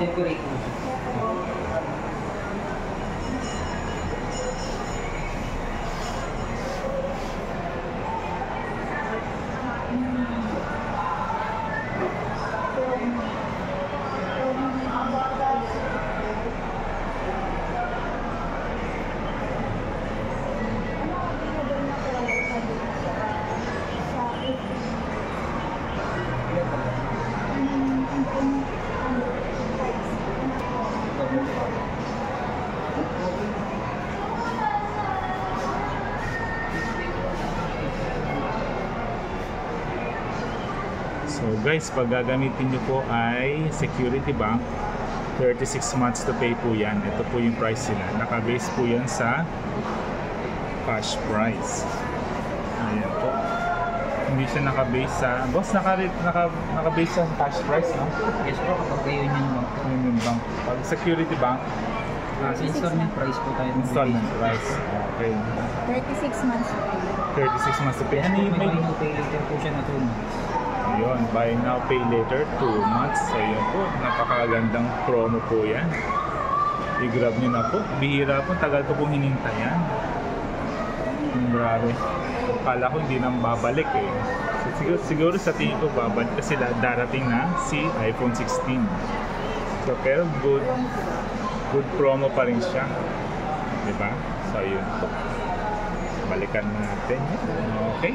Separate mo. So guys, pag gagamitin nyo po ay Security Bank, 36 months to pay po yan. Ito po yung price nila. Naka-base po yan sa cash price. Ayan po. Hindi siya naka-base sa... Boss, naka-base sa cash price, no? Yes po, kapag kayo Union Bank. Union Bank. Pag Security Bank, installment price po tayo. installment price. Okay. 36 months. 36 months to pay. Ano yung May may... buy now pay later po siya na 2 months. Ayun, buy now, pay later, 2 months. Ayun po, napakagandang promo po yan. I-grab nyo na po. Bihira po, tagal ko pong hinintayan. Grabe. Kala ko hindi nang babalik eh. So, siguro sa tingin ko babalik kasi darating na si iPhone 16. So, pero good promo pa rin siya. Diba? So, ayun po. Balikan natin. Okay.